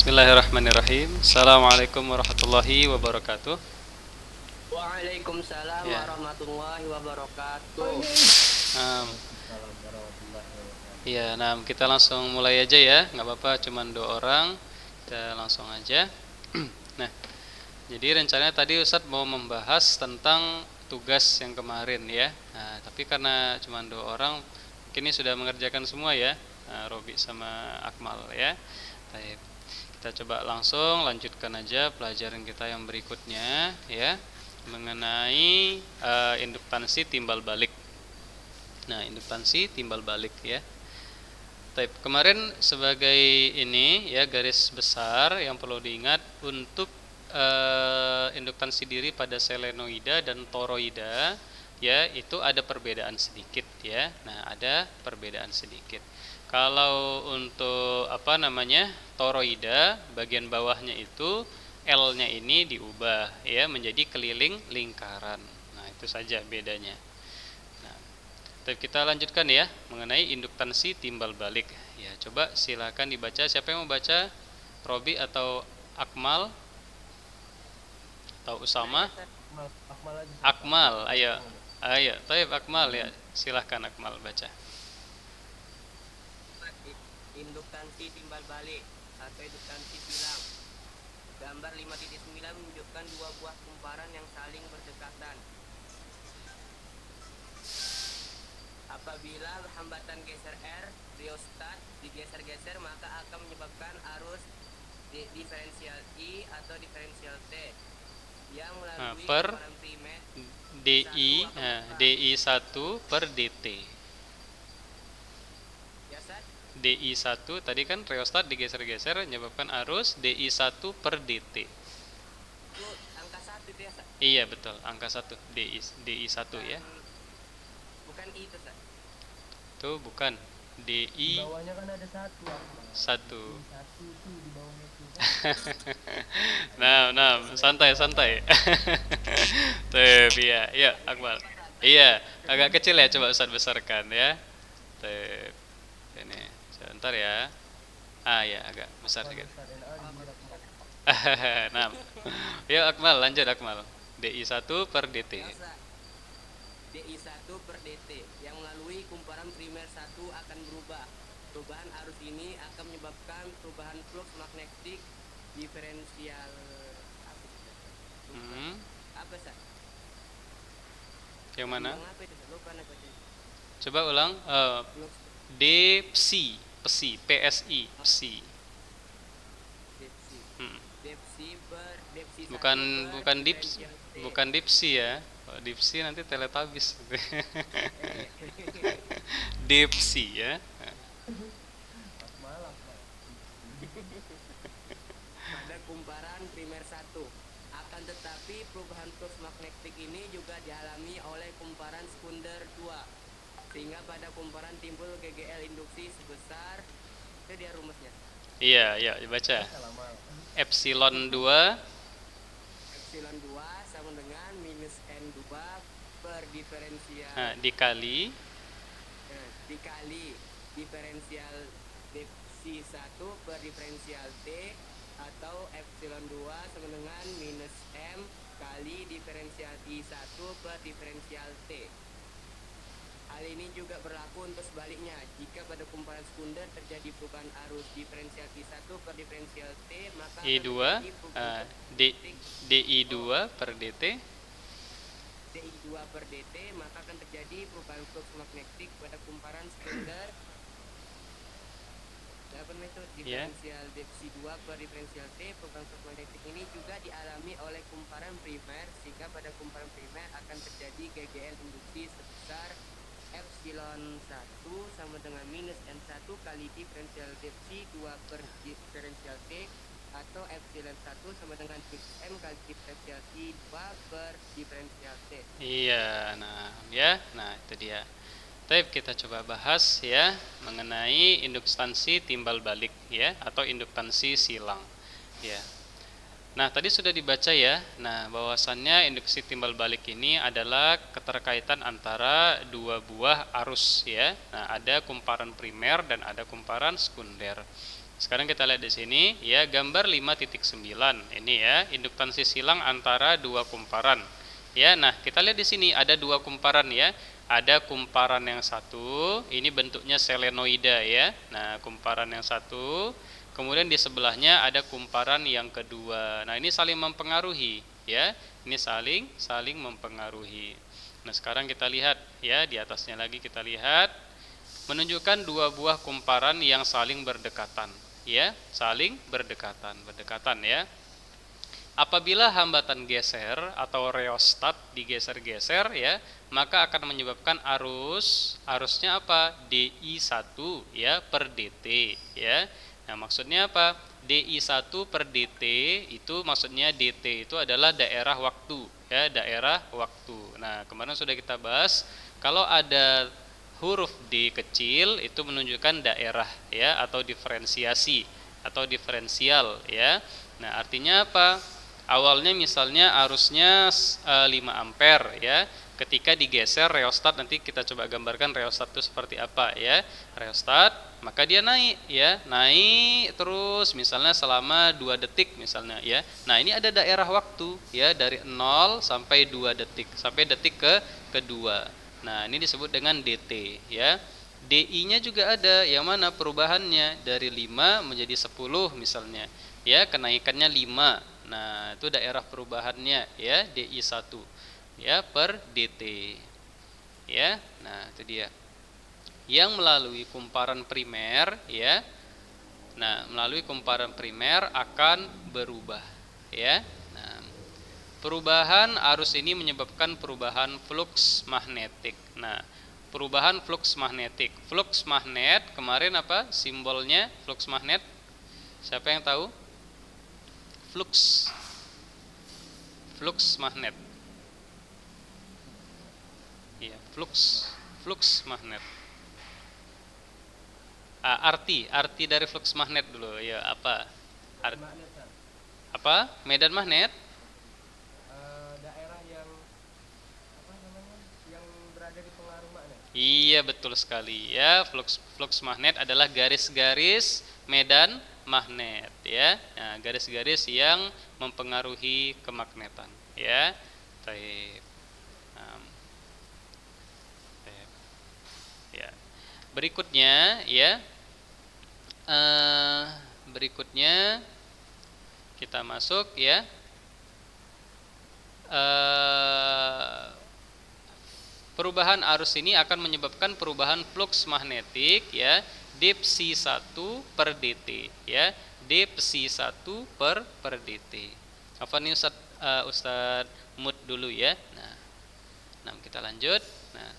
Bismillahirrahmanirrahim. Assalamualaikum warahmatullahi wabarakatuh. Waalaikumsalam Ya. warahmatullahi wabarakatuh. Iya, nah kita langsung mulai aja ya, nggak apa-apa, cuman 2 orang, kita langsung aja. Nah, jadi rencananya tadi Ustadz mau membahas tentang tugas yang kemarin ya. Nah, tapi karena cuman 2 orang, kini sudah mengerjakan semua ya, Robi sama Akmal ya. Baik, kita coba langsung lanjutkan aja pelajaran kita yang berikutnya ya, mengenai induktansi timbal balik. Nah, induktansi timbal balik ya. Baik, kemarin sebagai ini ya garis besar yang perlu diingat untuk induktansi diri pada selenoida dan toroida ya, itu ada perbedaan sedikit ya. Nah, ada perbedaan sedikit. Kalau untuk toroida, bagian bawahnya itu L-nya ini diubah ya menjadi keliling lingkaran. Nah, itu saja bedanya. Kita lanjutkan ya mengenai induktansi timbal balik. Ya, coba silakan dibaca. Siapa yang mau baca? Robi atau Akmal atau Usama? Akmal, ayo. Ayo, Taib Akmal ya. Silahkan Akmal baca. Induktansi timbal balik atau induktansi silang. Gambar 5.9 menunjukkan 2 buah kumparan yang saling berdekatan. Apabila hambatan geser R, rheostat digeser-geser, maka akan menyebabkan arus diferensial I atau diferensial T yang melalui Per kumparan primer DI1 per DT. Ya, Sat? DI1 tadi kan rheostat digeser-geser menyebabkan arus DI1 per DT. Itu angka 1 itu ya, Sat? Iya betul, angka 1 DI1 ya. Bukan I itu, Sat? Itu bukan DI. Di bawahnya kan ada 1. 1. Satu tuh di bawahnya tuh. Nah, santai. Tuh, iya, Akmal. Iya, agak kecil ya, coba Ustaz besarkan ya. Tuh, ini, sebentar ya. Ya, agak besar sedikit. Nah, ya Akmal, lanjut Akmal. DI1 per DT. DI1 per DT yang melalui kumparan primer 1 akan berubah. Perubahan arus ini akan menyebabkan perubahan flux magnetik diferensial apa sih? Yang mana? Apa itu? Lupa nak baca. Coba ulang. DPSI, PSI, PSI. Depsi ber depsi Bukan dipsi ya. Kalau dipsi nanti teletabis. Dipsi ya. pada kumparan primer 1. Akan tetapi perubahan flux magnetik ini juga dialami oleh kumparan sekunder 2. Sehingga pada kumparan timbul GGL induksi sebesar, itu dia rumusnya. Iya, dibaca. Epsilon 2 sama dengan minus N2 per diferensial dikali diferensial depsi 1 per diferensial T, atau epsilon 2 sama dengan minus M kali diferensial I1 per diferensial T. Hal ini juga berlaku untuk sebaliknya. Jika pada kumparan sekunder terjadi perubahan arus diferensial I1 per diferensial T, maka I2 DI2 per DT. DI2 per DT, maka akan terjadi perubahan flux magnetik pada kumparan sekunder. Diferensial depsi 2 per diferensial T. Perubahan flux magnetik ini juga dialami oleh kumparan primer, sehingga pada kumparan primer akan terjadi GGL induksi sebesar epsilon 1 sama dengan minus N1 kali diferensial depsi 2 per diferensial T, atau epsilon 1 sama dengan M kali diferensial I2 per diferensial T. Iya, nah itu dia. Baik, kita coba bahas ya mengenai induktansi timbal balik ya, atau induktansi silang ya. Nah, tadi sudah dibaca ya. Nah, bahwasannya induksi timbal balik ini adalah keterkaitan antara 2 buah arus ya. Nah, ada kumparan primer dan ada kumparan sekunder. Sekarang kita lihat di sini ya, gambar 5.9 ini ya, induktansi silang antara dua kumparan. Ya, nah kita lihat di sini ada dua kumparan ya. Ada kumparan yang satu, ini bentuknya selenoida ya. Nah, kumparan yang satu, kemudian di sebelahnya ada kumparan yang kedua. Nah, ini saling mempengaruhi ya. Ini saling mempengaruhi. Nah, sekarang kita lihat ya, di atasnya lagi kita lihat menunjukkan dua buah kumparan yang saling berdekatan ya, saling berdekatan ya. Apabila hambatan geser atau reostat digeser-geser ya, maka akan menyebabkan arusnya apa? DI1 ya per dt ya. Nah, maksudnya apa? DI1 per dt itu maksudnya dt itu adalah daerah waktu ya, daerah waktu. Nah, kemarin sudah kita bahas kalau ada huruf D kecil itu menunjukkan daerah ya, atau diferensiasi atau diferensial ya. Nah, artinya apa? Awalnya misalnya arusnya 5 ampere ya. Ketika digeser reostat, nanti kita coba gambarkan reostat itu seperti apa ya. Reostat, maka dia naik ya, naik terus misalnya selama 2 detik misalnya ya. Nah, ini ada daerah waktu ya, dari 0 sampai 2 detik, sampai detik kedua. Nah, ini disebut dengan dt ya. DI-nya juga ada, yang mana perubahannya dari 5 menjadi 10 misalnya ya, kenaikannya 5. Nah, itu daerah perubahannya ya, DI1 ya per dt ya. Nah, itu dia yang melalui kumparan primer ya. Nah, melalui kumparan primer akan berubah ya. Nah, perubahan arus ini menyebabkan perubahan flux magnetik. Nah, perubahan flux magnetik. Flux magnet kemarin apa simbolnya flux magnet? Siapa yang tahu? Flux magnet. Iya, flux magnet. Arti dari flux magnet dulu ya, apa? Magnet, San. Apa? Medan magnet? Daerah yang apa namanya? Yang berada di pengaruh magnet. Iya, betul sekali ya. Flux magnet adalah garis-garis medan magnet ya. Nah, garis-garis yang mempengaruhi kemagnetan ya. Baik. Ya. Berikutnya ya. Berikutnya kita masuk ya. Perubahan arus ini akan menyebabkan perubahan flux magnetik ya, dψ1 per dt ya, dψ1 per dt. Apa nih Ustadz Mut dulu ya. Nah, kita lanjut. Nah,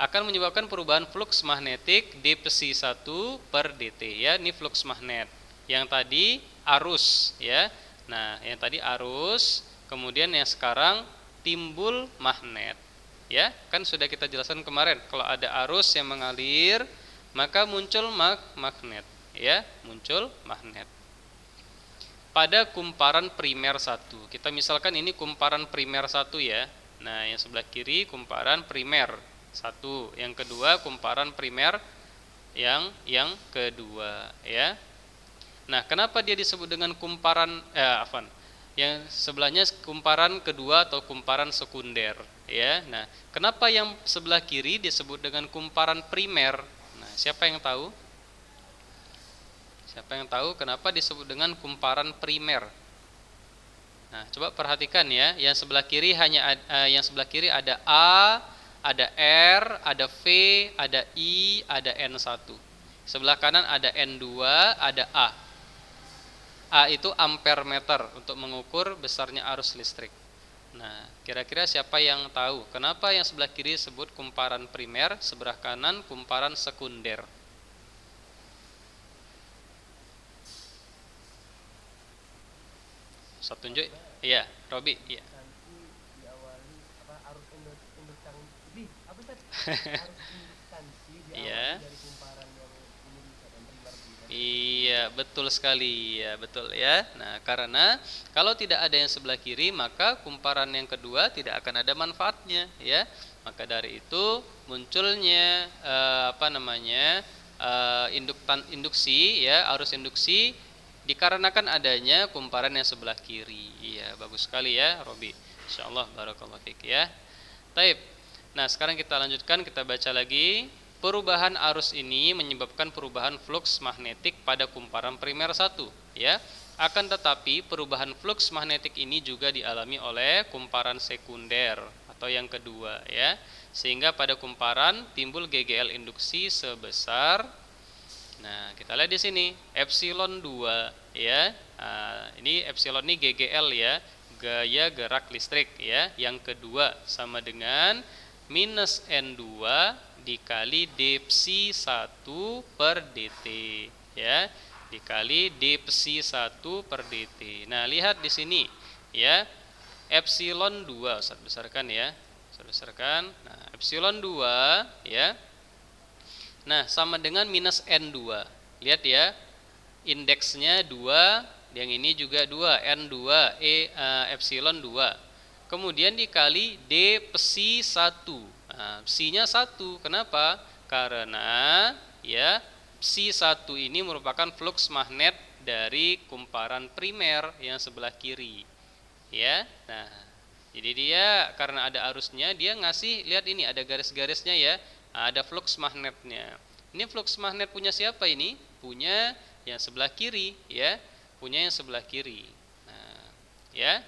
akan menyebabkan perubahan flux magnetik dψ1 per dt ya, ini flux magnet. Yang tadi arus ya. Nah, yang tadi arus, kemudian yang sekarang timbul magnet. Ya, kan sudah kita jelaskan kemarin, kalau ada arus yang mengalir, maka muncul magnet, ya, muncul magnet. Pada kumparan primer 1, kita misalkan ini kumparan primer 1 ya. Nah, yang sebelah kiri kumparan primer 1, yang kedua kumparan primer yang kedua, ya. Nah, kenapa dia disebut dengan kumparan yang sebelahnya kumparan kedua atau kumparan sekunder ya. Nah, kenapa yang sebelah kiri disebut dengan kumparan primer? Nah, siapa yang tahu? Siapa yang tahu kenapa disebut dengan kumparan primer? Nah, coba perhatikan ya, yang sebelah kiri yang sebelah kiri ada A, ada R, ada V, ada I, ada N1. Sebelah kanan ada N2, ada A. A itu ampere meter untuk mengukur besarnya arus listrik. Nah, kira-kira siapa yang tahu kenapa yang sebelah kiri disebut kumparan primer, sebelah kanan kumparan sekunder? Satu tunjuk. Iya, Robi. Iya. Nanti diawali arus induktansi. Apa tadi? Arus induktansi diawali Iya. dari kumparan yang ini bisa dan primer. Iya, betul sekali ya, betul ya. Nah, karena kalau tidak ada yang sebelah kiri, maka kumparan yang kedua tidak akan ada manfaatnya ya. Maka dari itu munculnya induksi ya, arus induksi dikarenakan adanya kumparan yang sebelah kiri. Iya, bagus sekali ya, Robi. Insyaallah barakallahu fik ya. Taib. Nah, sekarang kita lanjutkan, kita baca lagi. Perubahan arus ini menyebabkan perubahan fluks magnetik pada kumparan primer 1 ya. Akan tetapi perubahan fluks magnetik ini juga dialami oleh kumparan sekunder atau yang kedua ya. Sehingga pada kumparan timbul GGL induksi sebesar, nah kita lihat di sini epsilon 2 ya. Ini epsilon ini GGL ya, gaya gerak listrik ya. Yang kedua sama dengan minus N2 dikali d psi 1 per dt ya, dikali d psi 1 per dt. Nah, lihat di sini ya. Epsilon 2 Ustaz besarkan ya. Ustaz besarkan. Nah, epsilon 2 ya. Nah, sama dengan minus N2. Lihat ya. Indeksnya 2, yang ini juga 2, N2 epsilon 2. Kemudian dikali d psi 1. Nah, psi-nya 1. Kenapa? Karena ya psi 1 ini merupakan fluks magnet dari kumparan primer yang sebelah kiri. Ya. Nah, jadi dia karena ada arusnya, dia ngasih, lihat ini ada garis-garisnya ya. Ada fluks magnetnya. Ini fluks magnet punya siapa ini? Punya yang sebelah kiri ya. Punya yang sebelah kiri. Nah, ya.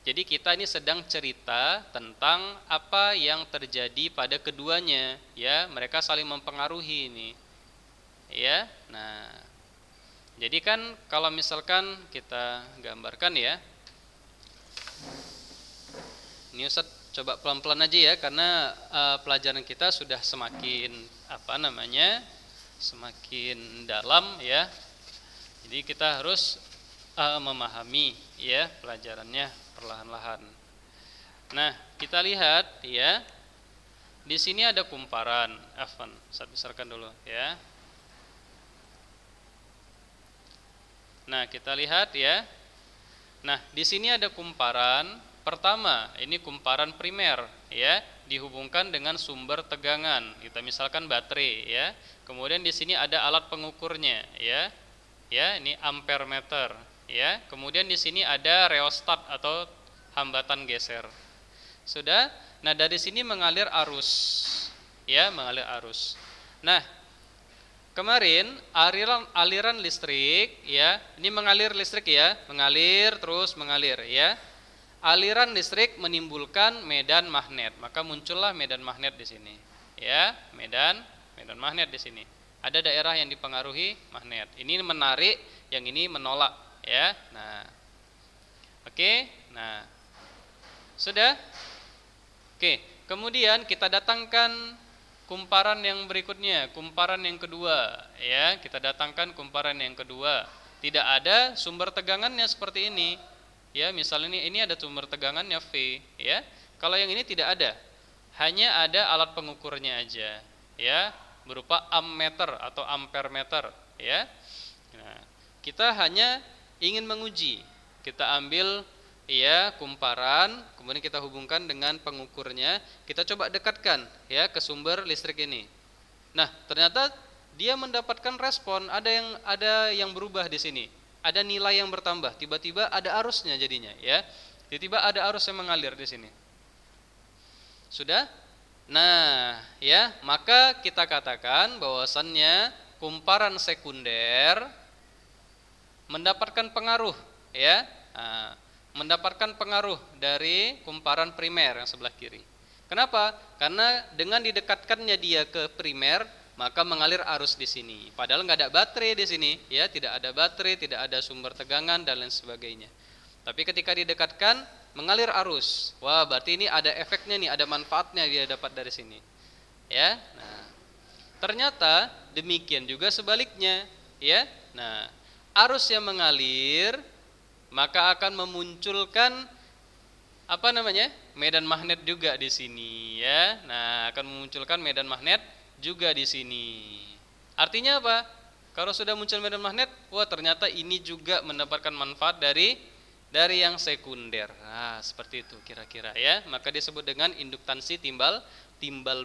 Jadi kita ini sedang cerita tentang apa yang terjadi pada keduanya ya, mereka saling mempengaruhi ini. Ya. Nah, jadi kan kalau misalkan kita gambarkan ya. Ini Ustaz coba pelan-pelan aja ya, karena pelajaran kita sudah semakin semakin dalam ya. Jadi kita harus memahami ya pelajarannya perlahan-lahan. Nah, kita lihat ya. Di sini ada kumparan. Afwan, saya besarkan dulu ya. Nah, kita lihat ya. Nah, di sini ada kumparan. Pertama, ini kumparan primer ya, dihubungkan dengan sumber tegangan. Kita misalkan baterai ya. Kemudian di sini ada alat pengukurnya ya. Ya, ini ampere meter ya. Kemudian di sini ada rheostat atau hambatan geser. Sudah? Nah, dari sini mengalir arus. Ya, mengalir arus. Nah, kemarin aliran listrik ya, ini mengalir listrik ya, mengalir terus mengalir ya. Aliran listrik menimbulkan medan magnet, maka muncullah medan magnet di sini. Ya, medan magnet di sini. Ada daerah yang dipengaruhi magnet. Ini menarik, yang ini menolak ya. Nah. Oke. Nah. Sudah? Oke, kemudian kita datangkan kumparan yang berikutnya, kumparan yang kedua ya. Kita datangkan kumparan yang kedua. Tidak ada sumber tegangannya seperti ini. Ya, misalnya ini ada sumber tegangannya V ya. Kalau yang ini tidak ada. Hanya ada alat pengukurnya aja ya, berupa ammeter atau ampere meter ya. Nah, kita hanya ingin menguji. Kita ambil ya kumparan, kemudian kita hubungkan dengan pengukurnya, kita coba dekatkan ya ke sumber listrik ini. Nah, ternyata dia mendapatkan respon, ada yang berubah di sini. Ada nilai yang bertambah, tiba-tiba ada arusnya jadinya ya. Tiba-tiba ada arus yang mengalir di sini. Sudah? Nah, ya, maka kita katakan bahwasannya kumparan sekunder mendapatkan pengaruh ya. Nah, mendapatkan pengaruh dari kumparan primer yang sebelah kiri. Kenapa? Karena dengan didekatkannya dia ke primer, maka mengalir arus di sini. Padahal nggak ada baterai di sini, ya, tidak ada baterai, tidak ada sumber tegangan dan lain sebagainya. Tapi ketika didekatkan, mengalir arus. Wah, berarti ini ada efeknya nih, ada manfaatnya dia dapat dari sini. Ya. Nah, ternyata demikian juga sebaliknya, ya. Nah, arus yang mengalir maka akan memunculkan medan magnet juga di sini ya. Nah, akan memunculkan medan magnet juga di sini. Artinya apa? Kalau sudah muncul medan magnet, wah ternyata ini juga mendapatkan manfaat dari yang sekunder. Nah, seperti itu kira-kira ya. Maka disebut dengan induktansi timbal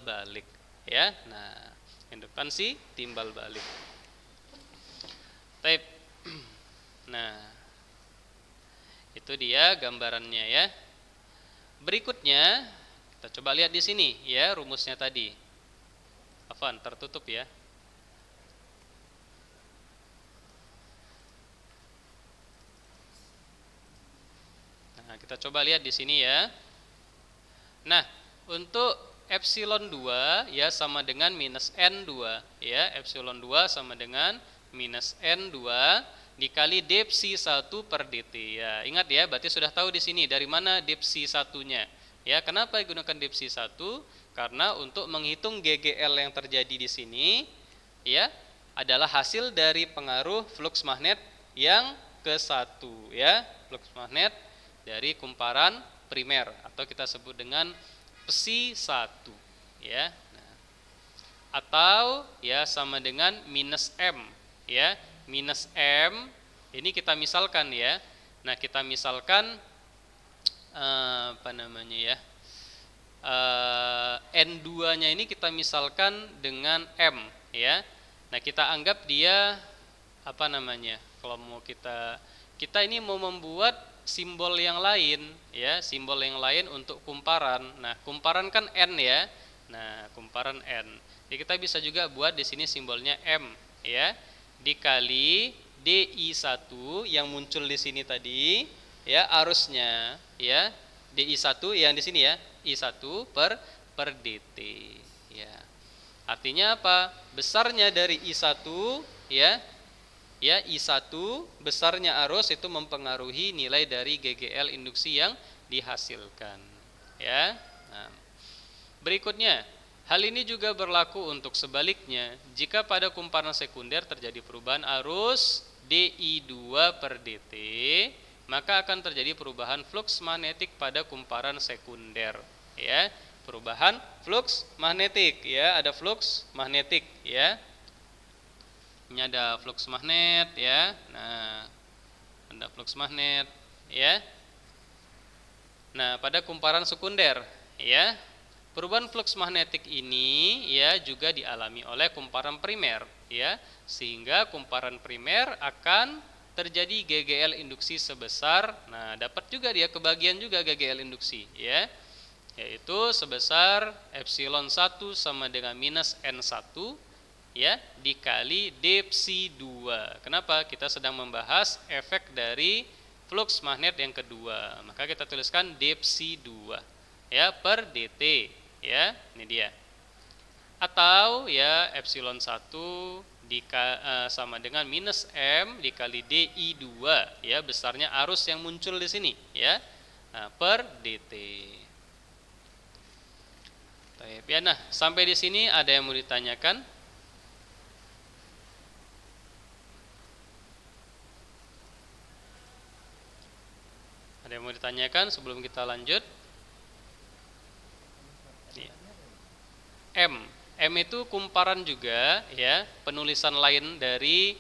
balik ya. Nah, Indukansi timbal balik. Baik. Nah, itu dia gambarannya ya. Berikutnya kita coba lihat di sini ya rumusnya tadi. Afan, tertutup ya. Nah, kita coba lihat di sini ya. Nah, untuk epsilon 2 ya sama dengan minus N2 ya. Epsilon 2 sama dengan minus N2 dikali depsi 1 per dt ya. Ingat ya, berarti sudah tahu di sini dari mana depsi satunya. Ya, kenapa digunakan depsi 1? Karena untuk menghitung GGL yang terjadi di sini ya adalah hasil dari pengaruh flux magnet yang ke-1 ya, flux magnet dari kumparan primer atau kita sebut dengan psi 1 ya. Nah, atau ya sama dengan minus M ya. Minus M ini kita misalkan ya. Nah, kita misalkan apa namanya ya? N2-nya ini kita misalkan dengan M ya. Nah, kita anggap dia apa namanya? Kalau mau kita ini mau membuat simbol yang lain ya, simbol yang lain untuk kumparan. Nah, kumparan kan N ya. Nah, kumparan N. Jadi kita bisa juga buat di sini simbolnya M ya, dikali DI1 yang muncul di sini tadi ya arusnya ya. DI1 yang di sini ya, I1 per dt ya. Artinya apa? Besarnya dari I1 ya. Ya, I1 besarnya arus itu mempengaruhi nilai dari GGL induksi yang dihasilkan ya. Nah, berikutnya, hal ini juga berlaku untuk sebaliknya. Jika pada kumparan sekunder terjadi perubahan arus DI2 per dt, maka akan terjadi perubahan flux magnetik pada kumparan sekunder ya. Perubahan flux magnetik ya, ada flux magnetik ya. Ini ada flux magnet ya. Nah, ada flux magnet ya. Nah, pada kumparan sekunder ya, perubahan flux magnetik ini ya juga dialami oleh kumparan primer ya, sehingga kumparan primer akan terjadi GGL induksi sebesar, nah dapat juga dia kebagian juga GGL induksi ya, yaitu sebesar epsilon 1 sama dengan minus N1 ya dikali depsi 2. Kenapa? Kita sedang membahas efek dari flux magnet yang kedua, maka kita tuliskan depsi 2 ya per dt ya, ini dia. Atau ya epsilon 1 sama dengan minus M dikali DI2 ya, besarnya arus yang muncul di sini ya, per dt. Ya, nah sampai di sini ada yang mau ditanyakan? Ada yang mau ditanyakan sebelum kita lanjut? M itu kumparan juga ya, penulisan lain dari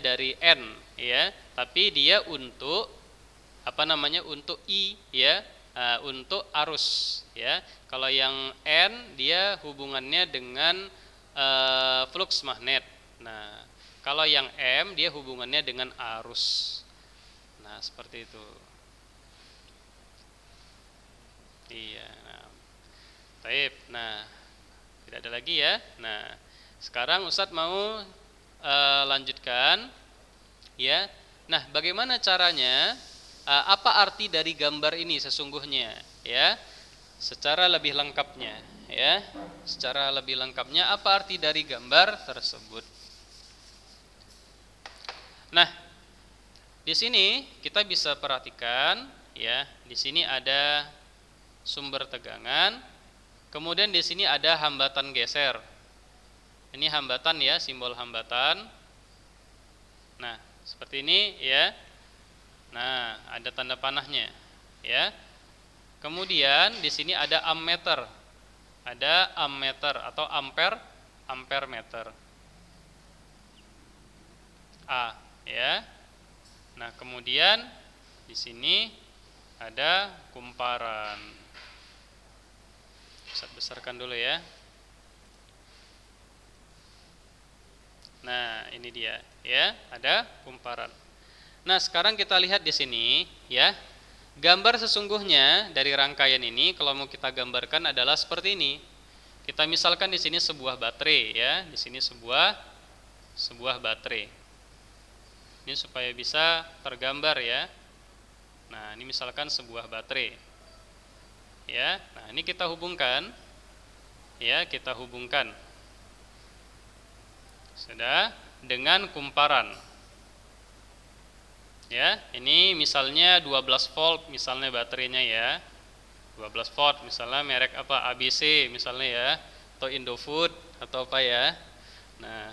dari N ya, tapi dia untuk untuk I ya, untuk arus ya. Kalau yang N dia hubungannya dengan flux magnet. Nah, kalau yang M dia hubungannya dengan arus. Nah, seperti itu. Iya. Baik. Nah, tidak ada lagi ya. Nah, sekarang Ustadz mau lanjutkan ya. Nah, bagaimana caranya? Apa arti dari gambar ini sesungguhnya ya? Secara lebih lengkapnya ya. Secara lebih lengkapnya apa arti dari gambar tersebut? Nah, di sini kita bisa perhatikan ya, di sini ada sumber tegangan. Kemudian di sini ada hambatan geser. Ini hambatan ya, simbol hambatan. Nah, seperti ini ya. Nah, ada tanda panahnya ya. Kemudian di sini ada ammeter. Ada ammeter atau ampere meter. A ya. Nah, kemudian di sini ada kumparan. Saya besarkan dulu ya. Nah, ini dia ya, ada kumparan. Nah, sekarang kita lihat di sini ya. Gambar sesungguhnya dari rangkaian ini kalau mau kita gambarkan adalah seperti ini. Kita misalkan di sini sebuah baterai ya, di sini sebuah baterai. Ini supaya bisa tergambar ya. Nah, ini misalkan sebuah baterai. Ya. Nah, ini kita hubungkan. Ya, kita hubungkan. Sudah dengan kumparan. Ya, ini misalnya 12 volt misalnya baterainya ya. 12 volt misalnya merek apa? ABC misalnya ya, atau Indofood atau apa ya. Nah,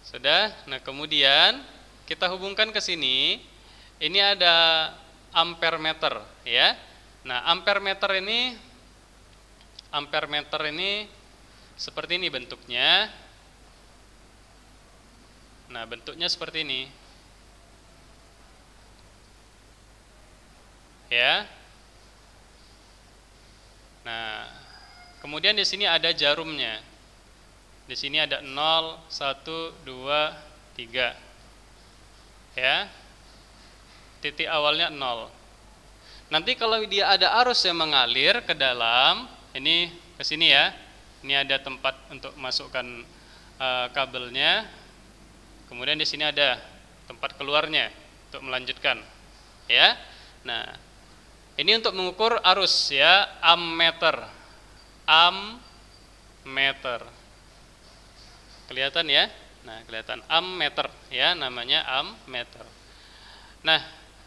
sudah. Nah, kemudian kita hubungkan ke sini. Ini ada ampere meter ya. Nah, ampere meter ini seperti ini bentuknya. Nah, bentuknya seperti ini. Ya. Nah, kemudian di sini ada jarumnya. Di sini ada 0, 1, 2, 3. Ya. Titik awalnya 0. Nanti kalau dia ada arus yang mengalir ke dalam, ini ke sini ya. Ini ada tempat untuk masukkan kabelnya. Kemudian di sini ada tempat keluarnya untuk melanjutkan. Ya. Nah, ini untuk mengukur arus ya, ammeter. Ammeter. Kelihatan ya? Nah, kelihatan ammeter ya, namanya ammeter. Nah,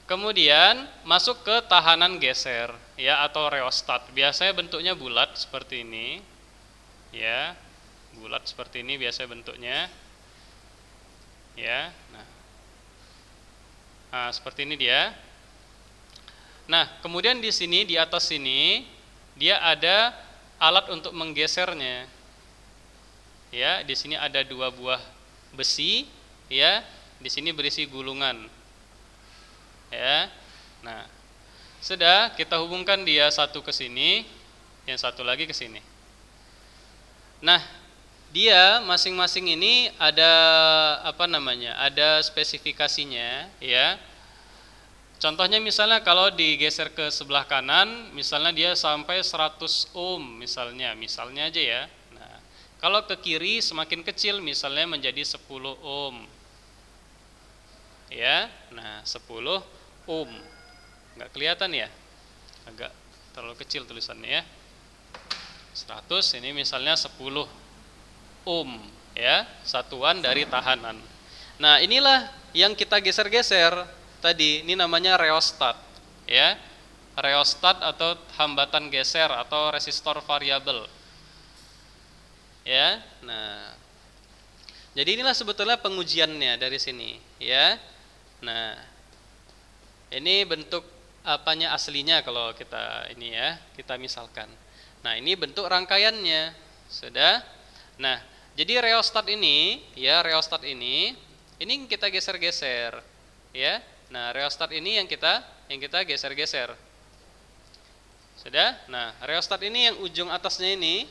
kemudian masuk ke tahanan geser ya atau rheostat. Biasanya bentuknya bulat seperti ini. Ya. Bulat seperti ini biasanya bentuknya. Ya. Nah, seperti ini dia. Nah, kemudian di sini, di atas sini, dia ada alat untuk menggesernya. Ya, di sini ada 2 buah besi, ya, di sini berisi gulungan. Ya, nah, sudah kita hubungkan dia satu ke sini, yang satu lagi ke sini. Nah, dia masing-masing ini ada ada spesifikasinya, ya. Contohnya misalnya kalau digeser ke sebelah kanan, misalnya dia sampai 100 ohm misalnya aja ya. Nah, kalau ke kiri semakin kecil misalnya menjadi 10 ohm. Ya, nah 10 ohm. Enggak kelihatan ya? Agak terlalu kecil tulisannya ya. 100 ini misalnya 10 ohm ya, satuan dari tahanan. Nah, inilah yang kita geser-geser. Tadi ini namanya rheostat ya. Rheostat atau hambatan geser atau resistor variabel. Ya. Nah, jadi inilah sebetulnya pengujiannya dari sini ya. Nah, ini bentuk apanya aslinya kalau kita ini ya, kita misalkan. Nah, ini bentuk rangkaiannya. Sudah. Nah, jadi rheostat ini kita geser-geser ya. Nah, rheostat ini yang kita geser-geser. Sudah? Nah, rheostat ini yang ujung atasnya ini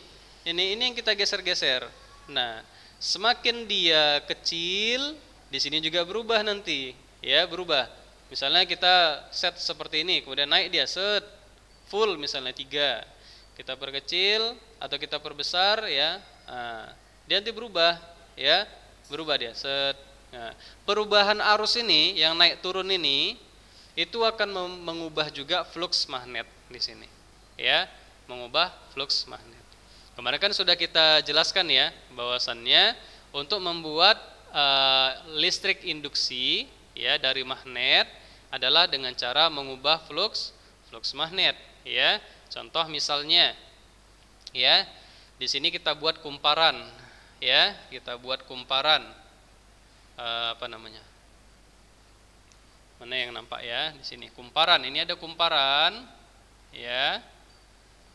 yang kita geser-geser. Nah, semakin dia kecil, di sini juga berubah nanti, ya, berubah. Misalnya kita set seperti ini, kemudian naik dia set full misalnya 3. Kita perkecil atau kita perbesar ya. Nah, dia nanti berubah, ya. Berubah dia set. Nah, perubahan arus ini yang naik turun ini itu akan mengubah juga flux magnet di sini, ya, mengubah flux magnet. Kemarin kan sudah kita jelaskan ya, bahwasannya untuk membuat listrik induksi ya dari magnet adalah dengan cara mengubah flux magnet, ya. Contoh misalnya, ya, di sini kita buat kumparan, ya, kita buat kumparan. Mana yang nampak ya di sini kumparan. Ini ada kumparan, ya.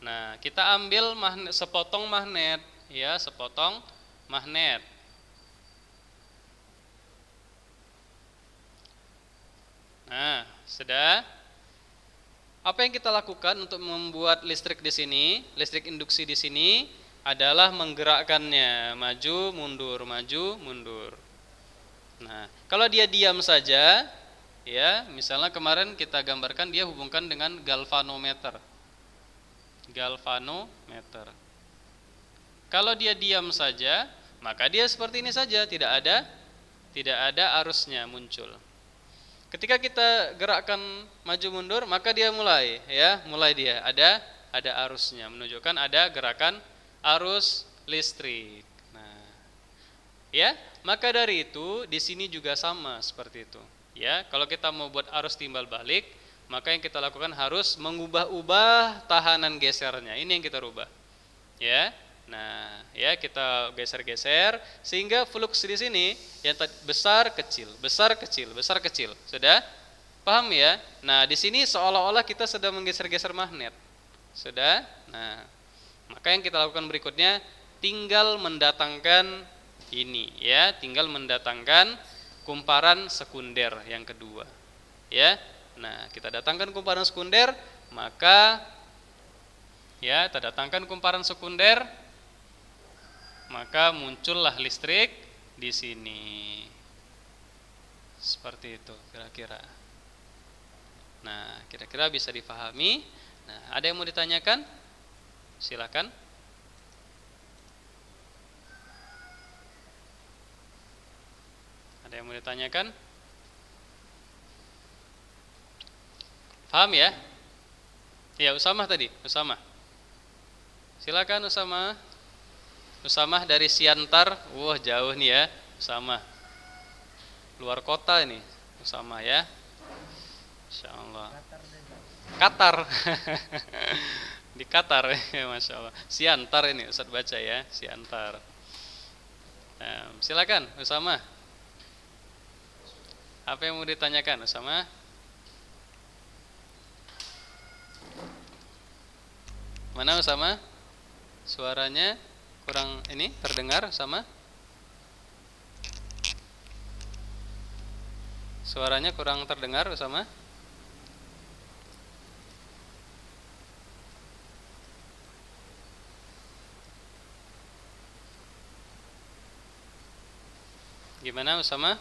Nah, kita ambil sepotong magnet, ya, sepotong magnet. Nah, sudah. Apa yang kita lakukan untuk membuat listrik di sini, listrik induksi di sini? adalah menggerakkannya, maju, mundur, maju, mundur. Nah, kalau dia diam saja, ya, misalnya kemarin kita gambarkan dia hubungkan dengan galvanometer. Galvanometer. Kalau dia diam saja, maka dia seperti ini saja, tidak ada arusnya muncul. Ketika kita gerakkan maju mundur, maka dia mulai dia ada arusnya, menunjukkan ada gerakan arus listrik. Nah, ya, maka dari itu di sini juga sama seperti itu. Ya, kalau kita mau buat arus timbal balik, maka yang kita lakukan harus mengubah-ubah tahanan gesernya. Ini yang kita rubah. Ya. Nah, ya, kita geser-geser sehingga flux di sini yang besar kecil, besar kecil, besar kecil. Sudah? Paham ya? Nah, di sini seolah-olah kita sedang menggeser-geser magnet. Sudah? Nah, maka yang kita lakukan berikutnya tinggal mendatangkan ini, ya, tinggal mendatangkan kumparan sekunder yang kedua. Ya. Nah, kita datangkan kumparan sekunder, maka ya, kita datangkan kumparan sekunder, maka muncullah listrik di sini. Seperti itu kira-kira. Nah, kira-kira bisa dipahami. Nah, ada yang mau ditanyakan? Silakan. Ada yang mau ditanyakan? Paham ya? Ya, Usamah tadi, Usamah. Silakan Usamah. Usamah dari Siantar. Wah, jauh nih ya, Usamah. Luar kota ini, Usamah ya. Insyaallah. Qatar. Di Qatar ya, Masya Allah. Siantar ini Ustaz baca ya, Siantar. Silakan Usamah. Apa yang mau ditanyakan Usamah? Mana Usamah? Suaranya kurang ini terdengar sama? Suaranya kurang terdengar Usamah? Gimana Usamah?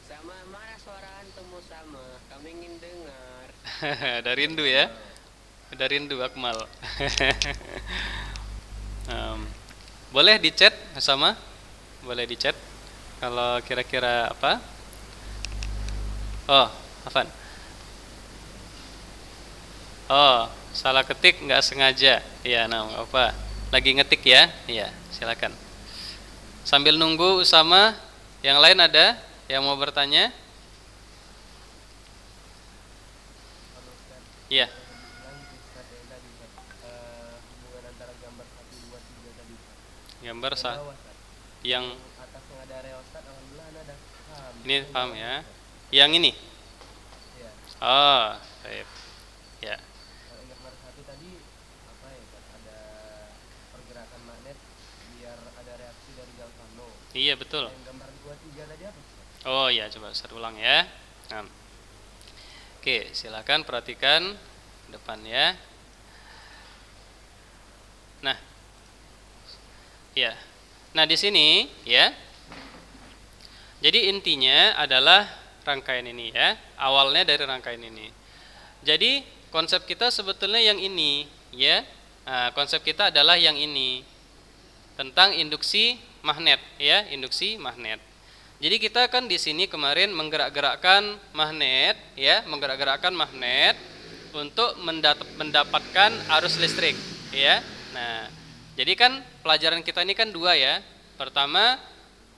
Sama mana suara antum sama? Kami ingin dengar. Ada rindu ya? Ada rindu Akmal. Boleh di chat sama? Boleh di chat. Kalau kira-kira apa? Oh, Afan. Oh, salah ketik nggak sengaja. Iya, nah, nggak apa. Lagi ngetik ya? Iya, silakan. Sambil nunggu Usama, yang lain ada yang mau bertanya? Iya. Hubungan antara gambar 1, 2, 3 tadi. Gambar Bawah, yang atasnya ada reostat, alhamdulillah ada. ini paham ya? Yang ini? Iya. Oh, baik. Ya. Kalau yang gambar 1 tadi apa ya? Ada pergerakan magnet biar ada reaksi dari galvano. Iya, betul. Yang gambar 2, 3 tadi apa? Oh iya, coba saya ulang ya. Nah. Oke, silakan perhatikan depan ya. Nah, ya. Nah, di sini ya. Jadi intinya adalah rangkaian ini ya. Awalnya dari rangkaian ini. Jadi konsep kita sebetulnya yang ini ya. Nah, konsep kita adalah yang ini tentang induksi magnet ya, induksi magnet. Jadi kita kan di sini kemarin menggerak-gerakkan magnet ya, menggerak-gerakkan magnet untuk mendapatkan arus listrik ya. Nah, jadi kan pelajaran kita ini kan dua ya. Pertama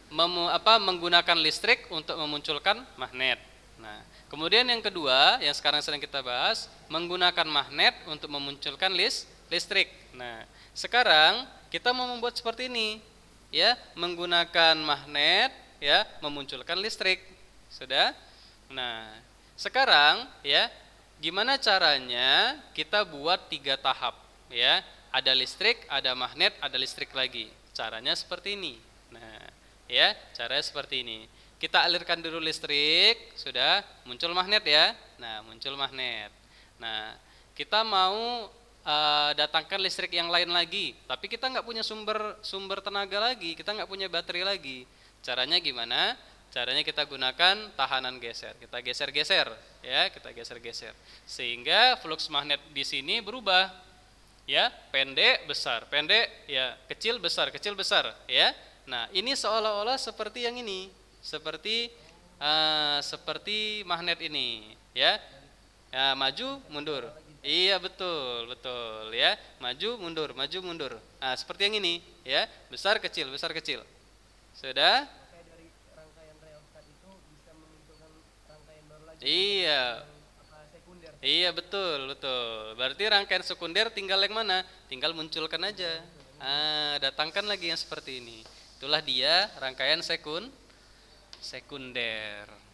menggunakan listrik untuk memunculkan magnet. Nah, kemudian yang kedua yang sekarang sedang kita bahas menggunakan magnet untuk memunculkan listrik. Nah, sekarang kita mau membuat seperti ini ya, menggunakan magnet ya, memunculkan listrik. Sudah? Nah, sekarang ya, gimana caranya kita buat 3 tahap ya. ada listrik, ada magnet, ada listrik lagi. Caranya seperti ini. Nah, ya, caranya seperti ini. Kita alirkan dulu listrik, sudah muncul magnet ya. Nah, muncul magnet. Nah, kita mau datangkan listrik yang lain lagi, tapi kita nggak punya sumber tenaga lagi, kita nggak punya baterai lagi. Caranya gimana? Caranya kita gunakan tahanan geser. Kita geser-geser, ya, kita geser-geser, sehingga flux magnet di sini berubah, ya, pendek besar, pendek, ya, kecil besar, ya. Nah, ini seolah-olah seperti yang ini, seperti magnet ini, ya. Ya, maju mundur. Iya, betul, betul, ya. Maju mundur, maju mundur. Nah, seperti yang ini, ya. Besar kecil, besar kecil. Sudah? Makanya dari rangkaian rheostat itu bisa memunculkan rangkaian baru lagi. Iya. Sekunder. Iya, betul, betul. Berarti rangkaian sekunder tinggal yang mana? Tinggal munculkan aja. Datangkan lagi yang seperti ini. Itulah dia rangkaian sekunder.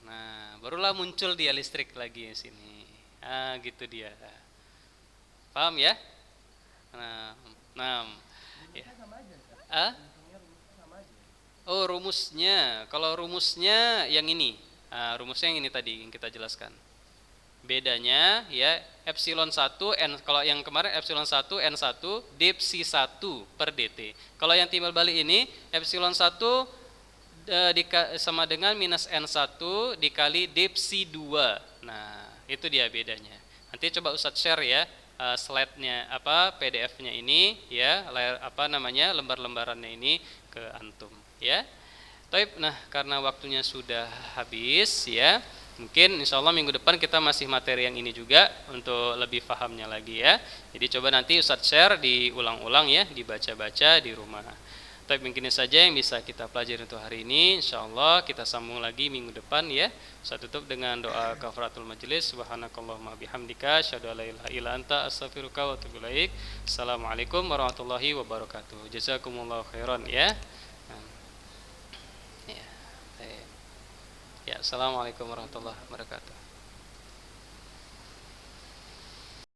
Nah, barulah muncul dia listrik lagi di sini. Gitu dia. Paham ya? Nah, ya. Sama aja, Ustaz. Rumusnya sama aja. Oh, rumusnya. Kalau rumusnya yang ini. Rumusnya yang ini tadi yang kita jelaskan. Bedanya ya epsilon 1 n, kalau yang kemarin epsilon 1 n1 depsi 1 per dt. Kalau yang timbal balik ini epsilon 1 sama dengan minus n1 dikali depsi 2. Nah, itu dia bedanya. Nanti coba Ustadz share ya slide-nya PDF-nya ini ya, lembar-lembarannya ini ke antum ya. Taib, nah karena waktunya sudah habis ya, mungkin insya Allah minggu depan kita masih materi yang ini juga untuk lebih pahamnya lagi ya. Jadi coba nanti Ustadz share diulang-ulang ya, dibaca-baca di rumah. Taib, mungkin ini saja yang bisa kita pelajari untuk hari ini. Insya Allah kita sambung lagi minggu depan ya. Saya tutup dengan doa kafaratul majelis. Subhanakallahumma bihamdika asyhadu an la ilaha illa anta astaghfiruka wa atubu ilaik. Assalamualaikum warahmatullahi wabarakatuh. Jazakumullahu khairan ya. Ya, assalamualaikum warahmatullahi wabarakatuh.